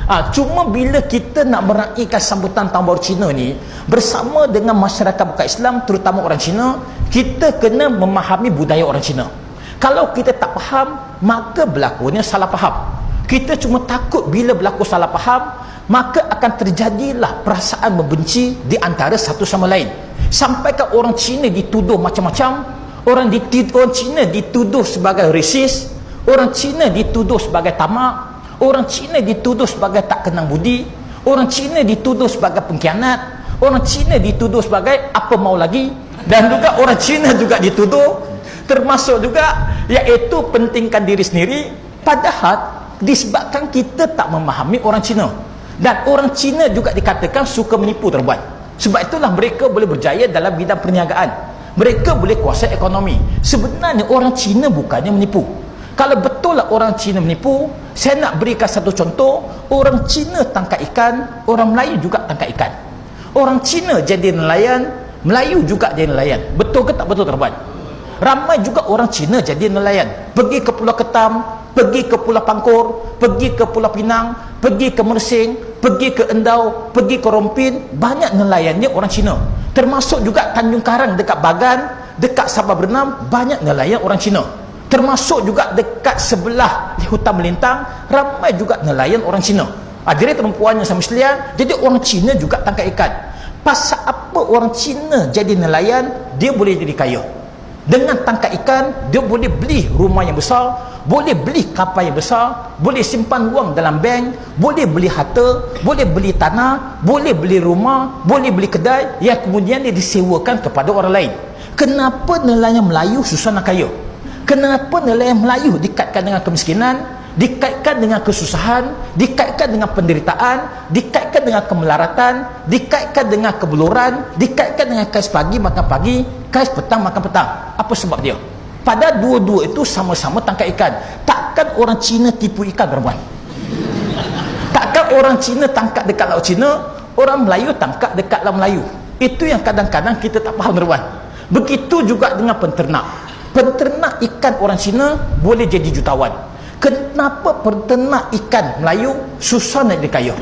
Cuma bila kita nak meraihkan sambutan Tahun Baru Cina ni bersama dengan masyarakat bukan Islam, terutama orang Cina, kita kena memahami budaya orang Cina. Kalau kita tak faham, maka berlakunya salah faham. Kita cuma takut bila berlaku salah faham, maka akan terjadilah perasaan membenci di antara satu sama lain. Sampaikan orang Cina dituduh macam-macam, orang Cina dituduh sebagai rasis, orang Cina dituduh sebagai tamak, orang Cina dituduh sebagai tak kenang budi, orang Cina dituduh sebagai pengkhianat, orang Cina dituduh sebagai apa mau lagi, dan juga orang Cina juga dituduh termasuk juga iaitu pentingkan diri sendiri, padahal disebabkan kita tak memahami orang Cina. Dan orang Cina juga dikatakan suka menipu tuan-tuan. Sebab itulah mereka boleh berjaya dalam bidang perniagaan, mereka boleh kuasai ekonomi. Sebenarnya orang Cina bukannya menipu. Kalau betul lah orang Cina menipu, saya nak berikan satu contoh. Orang Cina tangkap ikan, orang Melayu juga tangkap ikan. Orang Cina jadi nelayan, Melayu juga jadi nelayan. Betul ke tak betul tuan-tuan? Ramai juga orang Cina jadi nelayan, pergi ke Pulau Ketam, pergi ke Pulau Pangkor, pergi ke Pulau Pinang, pergi ke Mersing, pergi ke Endau, pergi ke Rompin. Banyak nelayannya orang Cina. Termasuk juga Tanjung Karang dekat Bagan, dekat Sabah Bernam, banyak nelayan orang Cina. Termasuk juga dekat sebelah hutan melintang, ramai juga nelayan orang Cina. Jadi perempuannya sama sekalian, jadi orang Cina juga tangkap ikan. Pasal apa orang Cina jadi nelayan, dia boleh jadi kaya? Dengan tangkap ikan, dia boleh beli rumah yang besar, boleh beli kapal yang besar, boleh simpan wang dalam bank, boleh beli harta, boleh beli tanah, boleh beli rumah, boleh beli kedai yang kemudian dia disewakan kepada orang lain. Kenapa nelayan Melayu susah nak kaya? Kenapa nelayan Melayu dikaitkan dengan kemiskinan, dikaitkan dengan kesusahan, dikaitkan dengan penderitaan, dikaitkan dengan kemelaratan, dikaitkan dengan kebeluran, dikaitkan dengan kais pagi makan pagi, kais petang makan petang? Apa sebab dia? Pada dua-dua itu sama-sama tangkap ikan. Takkan orang Cina tipu ikan, tuan-tuan? Takkan orang Cina tangkap dekat Laut Cina, orang Melayu tangkap dekat Laut Melayu? Itu yang kadang-kadang kita tak faham, tuan-tuan. Begitu juga dengan penternak. Penternak ikan orang Cina boleh jadi jutawan. Kenapa penternak ikan Melayu susah nak jadi kaya?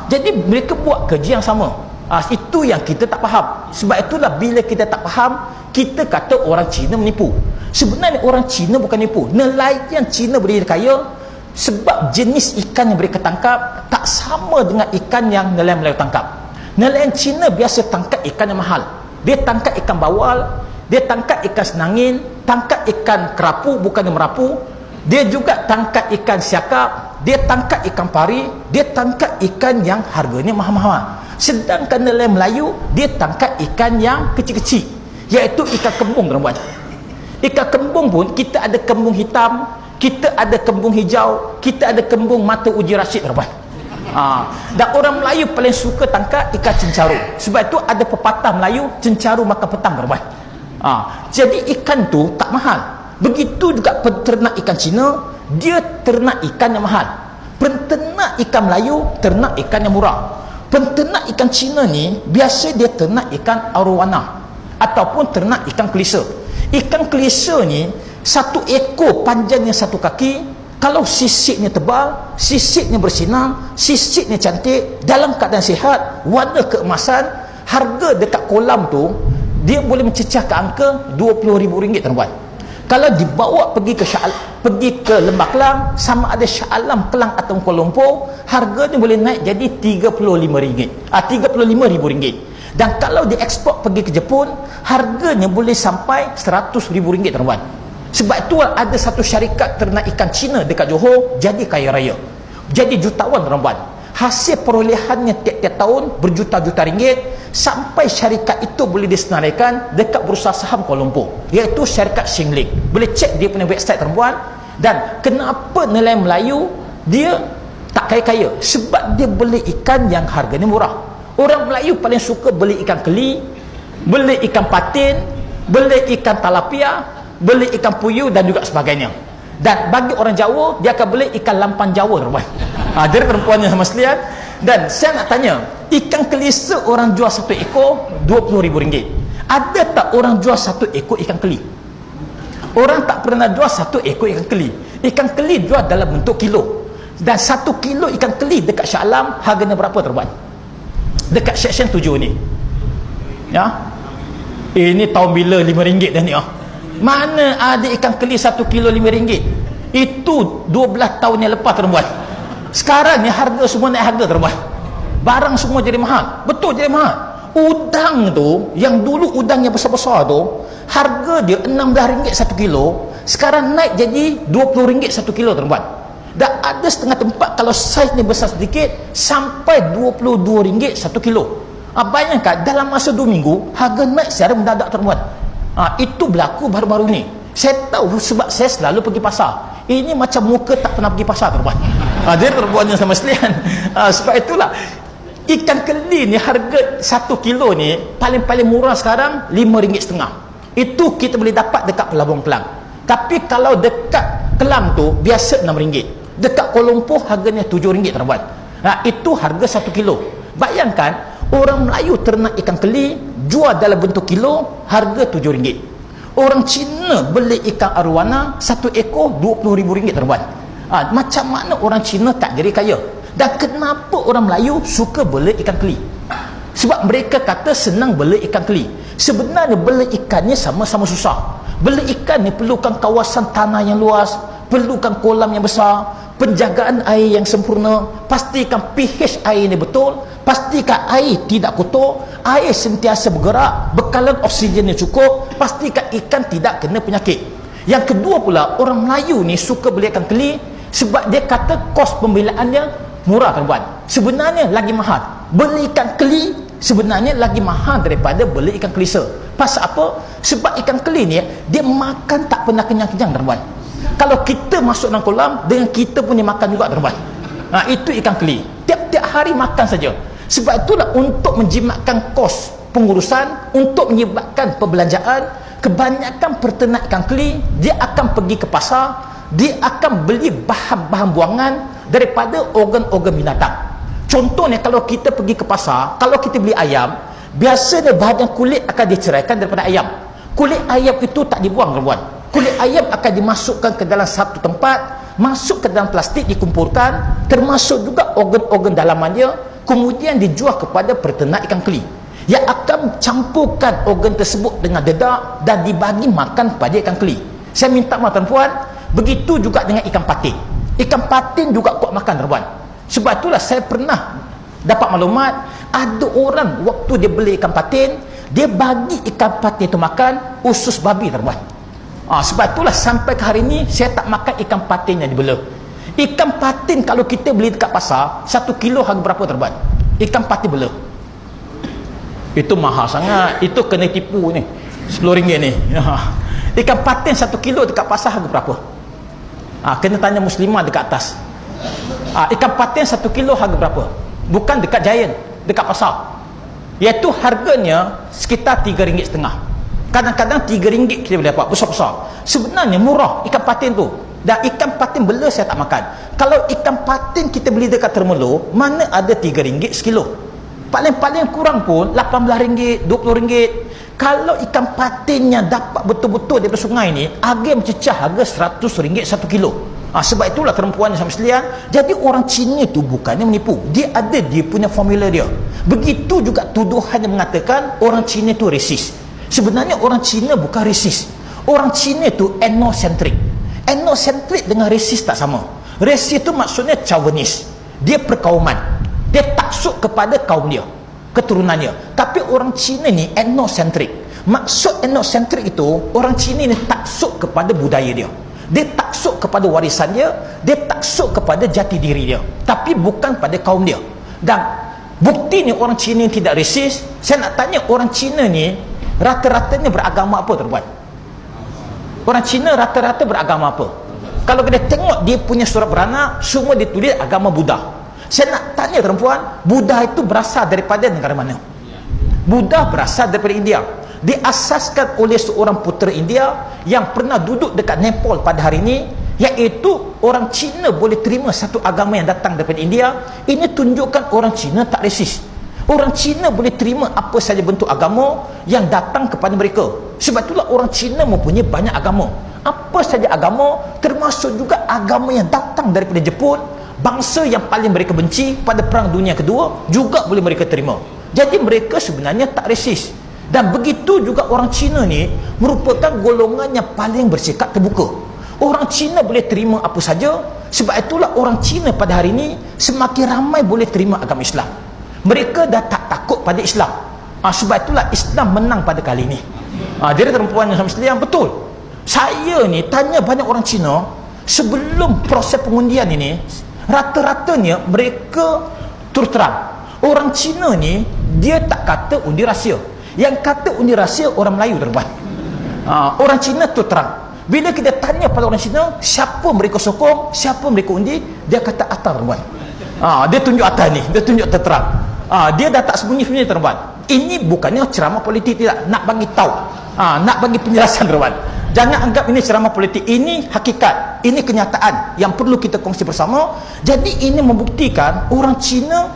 Jadi mereka buat kerja yang sama. Itu yang kita tak faham. Sebab itulah bila kita tak faham, kita kata orang Cina menipu. Sebenarnya orang Cina bukan nipu. Nelayan Cina boleh jadi kaya sebab jenis ikan yang mereka tangkap tak sama dengan ikan yang nelayan Melayu tangkap. Nelayan Cina biasa tangkap ikan yang mahal. Dia tangkap ikan bawal, dia tangkap ikan senangin, tangkap ikan kerapu bukan merapu, dia juga tangkap ikan siakap, dia tangkap ikan pari, dia tangkap ikan yang harganya mahal-mahal. Sedangkan nelayan Melayu, dia tangkap ikan yang kecil-kecil, iaitu ikan kembung, tuan-tuan. Ikan kembung pun, kita ada kembung hitam, kita ada kembung hijau, kita ada kembung mata uji Rashid, tuan-tuan. Dan orang Melayu paling suka tangkap ikan cencaru. Sebab itu ada pepatah Melayu, cencaru makan petang, tuan-tuan. Jadi ikan tu tak mahal. Begitu juga peternak ikan Cina, dia ternak ikan yang mahal. Penternak ikan Melayu ternak ikan yang murah. Penternak ikan Cina ni biasa dia ternak ikan arowana ataupun ternak ikan kelisa. Ikan kelisa ni satu ekor panjangnya satu kaki. Kalau sisiknya tebal, sisiknya bersinar, sisiknya cantik, dalam keadaan sihat, warna keemasan, harga dekat kolam tu dia boleh mencecah ke angka RM20,000, tuan-tuan. Kalau dibawa pergi ke Lembah Kelang, sama ada Shah Alam, Kelang atau Kuala Lumpur, harganya boleh naik jadi RM35,000. Dan kalau diekspor pergi ke Jepun, harganya boleh sampai RM100,000, tuan-tuan. Sebab itu ada satu syarikat ternak ikan Cina dekat Johor jadi kaya raya, jadi jutawan, tuan-tuan. Hasil perolehannya tiap-tiap tahun berjuta-juta ringgit, sampai syarikat itu boleh disenaraikan dekat bursa saham Kuala Lumpur, iaitu syarikat Singling. Boleh cek dia punya website, tuan-tuan. Dan kenapa nelayan Melayu dia tak kaya-kaya? Sebab dia beli ikan yang harganya murah. Orang Melayu paling suka beli ikan keli, beli ikan patin, beli ikan talapia, beli ikan puyuh dan juga sebagainya. Dan bagi orang Jawa, dia akan beli ikan lampan Jawa, tuan-tuan. Jadi perempuannya sama sekalian. Dan saya nak tanya, ikan kelisa orang jual satu ekor RM20,000. Ada tak orang jual satu ekor ikan keli? Orang tak pernah jual satu ekor ikan keli. Ikan keli jual dalam bentuk kilo. Dan 1 kilo ikan keli dekat Shah Alam harganya berapa tuan? Dekat section 7 ni. Ya. Ini tahun bila RM5 dah ni. Mana ada ikan keli 1 kilo RM5? Itu 12 tahun yang lepas tuan. Sekarang ni harga semua naik harga tuan. Barang semua jadi mahal. Betul jadi mahal. Udang tu, yang dulu udang yang besar-besar tu, harga dia RM16 1 kilo, sekarang naik jadi RM20 1 kilo tuan. Dan ada setengah tempat kalau saiz ni besar sedikit sampai RM22 1 kilo. Bayangkan dalam masa 2 minggu harga naik secara mendadak tuan. Itu berlaku baru-baru ni. Saya tahu sebab saya selalu pergi pasar. Ini macam muka tak pernah pergi pasar tuan. Dia terbuatnya sama sekalian. Sebab itulah ikan keli ni harga 1 kilo ni paling-paling murah sekarang RM5.5. Itu kita boleh dapat dekat Pelabuhan Kelang. Tapi kalau dekat Kelang tu biasa RM6. Dekat Kuala Lumpur harganya RM7 tuan. Itu harga 1 kilo. Bayangkan orang Melayu ternak ikan keli jual dalam bentuk kilo harga RM7. Orang Cina beli ikan arowana 1 ekor RM20,000 tuan. Macam mana orang Cina tak jadi kaya? Dan kenapa orang Melayu suka beli ikan keli? Sebab mereka kata senang beli ikan keli. Sebenarnya beli ikannya sama-sama susah. Beli ikan ni perlukan kawasan tanah yang luas, perlukan kolam yang besar, penjagaan air yang sempurna, pastikan pH air ni betul, pastikan air tidak kotor, air sentiasa bergerak, bekalan oksigen yang cukup, pastikan ikan tidak kena penyakit. Yang kedua pula, orang Melayu ni suka beli ikan keli sebab dia kata kos pembelaannya murah tuan. Sebenarnya lagi mahal. Beli ikan keli sebenarnya lagi mahal daripada beli ikan kelisa. Pasal apa? Sebab ikan keli ni dia makan tak pernah kenyang-kenyang tuan. Kalau kita masuk dalam kolam dengan kita punya makan juga tuan. Itu ikan keli. Tiap-tiap hari makan saja. Sebab itulah untuk menjimatkan kos pengurusan, untuk menyebabkan perbelanjaan, kebanyakan peternak ikan keli dia akan pergi ke pasar, dia akan beli bahan-bahan buangan daripada organ-organ binatang. Contohnya kalau kita pergi ke pasar, kalau kita beli ayam, biasanya bahagian kulit akan diceraikan daripada ayam. Kulit ayam itu tak dibuang tuan. Kulit ayam akan dimasukkan ke dalam satu tempat, masuk ke dalam plastik, dikumpulkan, termasuk juga organ-organ dalaman dia, kemudian dijual kepada peternak ikan keli yang akan campurkan organ tersebut dengan dedak dan dibagi makan pada ikan keli. Saya minta maaf tuan-puan, begitu juga dengan ikan patin. Ikan patin juga kuat makan tuan. Sebab itulah saya pernah dapat maklumat, ada orang waktu dia beli ikan patin, dia bagi ikan patin itu makan usus babi tuan. Sebab itulah sampai ke hari ini saya tak makan ikan patin yang dibela. Ikan patin kalau kita beli dekat pasar 1 kilo harga berapa tuan? Ikan patin bela itu mahal sangat. Itu kena tipu ni RM10 ni. Ikan patin 1 kilo dekat pasar harga berapa? Kena tanya muslimah dekat atas. Ikan patin 1 kilo harga berapa? Bukan dekat Giant, dekat pasar. Iaitu harganya sekitar RM3.5. Kadang-kadang RM3 kita boleh dapat besar-besar. Sebenarnya murah ikan patin tu. Dan ikan patin bela saya tak makan. Kalau ikan patin kita beli dekat termelo, mana ada RM3 sekilo. Paling-paling kurang pun RM18, RM20. Kalau ikan patinnya dapat betul-betul daripada sungai ni, harga mencecah harga RM100 1 kilo. Sebab itulah perempuan yang sama sekalian, jadi orang Cina tu bukannya menipu, dia ada dia punya formula dia. Begitu juga tuduhan yang mengatakan orang Cina tu resis. Sebenarnya orang Cina bukan resis. Orang Cina tu ethnocentrik. Ethnocentrik dengan resis tak sama. Resis tu maksudnya chauvinis, dia perkauman, dia taksub kepada kaum dia, keturunannya. Tapi orang Cina ni ethnocentrik. Maksud ethnocentrik itu, orang Cina ni taksub kepada budaya dia, dia taksub kepada warisan dia, dia taksub kepada jati diri dia, tapi bukan pada kaum dia. Dan bukti ni orang Cina tidak resis. Saya nak tanya, orang Cina ni rata-ratanya beragama apa tuan? Orang Cina rata-rata beragama apa? Kalau kita tengok dia punya surat beranak, semua ditulis agama Buddha. Saya nak tanya tuan-puan, Buddha itu berasal daripada negara mana? Buddha berasal daripada India. Diasaskan oleh seorang putera India yang pernah duduk dekat Nepal pada hari ini, iaitu orang Cina boleh terima satu agama yang datang daripada India. Ini tunjukkan orang Cina tak resis. Orang Cina boleh terima apa saja bentuk agama yang datang kepada mereka. Sebab itulah orang Cina mempunyai banyak agama. Apa saja agama, termasuk juga agama yang datang daripada Jepun, bangsa yang paling mereka benci pada Perang Dunia Kedua juga boleh mereka terima. Jadi mereka sebenarnya tak resis. Dan begitu juga orang Cina ni merupakan golongan yang paling bersikap terbuka. Orang Cina boleh terima apa saja. Sebab itulah orang Cina pada hari ini semakin ramai boleh terima agama Islam. Mereka dah tak takut pada Islam. Sebab itulah Islam menang pada kali ini. Dia perempuan yang Islam betul. Saya ni tanya banyak orang Cina sebelum proses pengundian ini, rata-ratanya mereka terus terang. Orang Cina ni dia tak kata undi rahsia. Yang kata undi rahsia orang Melayu, tuan-tuan. Orang Cina terus terang. Bila kita tanya pada orang Cina siapa mereka sokong, siapa mereka undi, dia kata atas, tuan-tuan. Dia tunjuk atas ni, dia tunjuk terang. Dia dah tak sembunyi-sembunyi, tuan-tuan. Ini bukannya ceramah politik, tidak, nak bagi tahu, nak bagi penjelasan, tuan-tuan. Jangan anggap ini ceramah politik. Ini hakikat, ini kenyataan yang perlu kita kongsi bersama. Jadi ini membuktikan orang Cina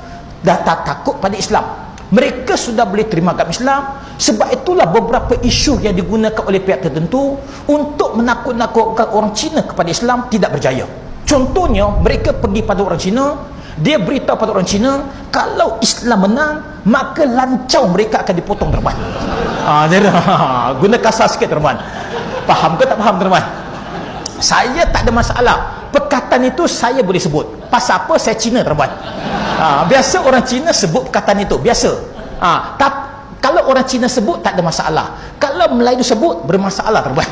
dah tak takut pada Islam. Mereka sudah boleh terima agama Islam. Sebab itulah beberapa isu yang digunakan oleh pihak tertentu untuk menakut-nakutkan orang Cina kepada Islam tidak berjaya. Contohnya, mereka pergi pada orang Cina, dia beritahu pada orang Cina kalau Islam menang maka lancau mereka akan dipotong, teman. Guna kasar sikit, teman. Faham ke tak faham, teman? Saya tak ada masalah. Perkataan itu saya boleh sebut. Pasal apa? Saya Cina, teman. Biasa orang Cina sebut perkataan itu, biasa. Kalau orang Cina sebut tak ada masalah. Kalau Melayu sebut bermasalah, teman.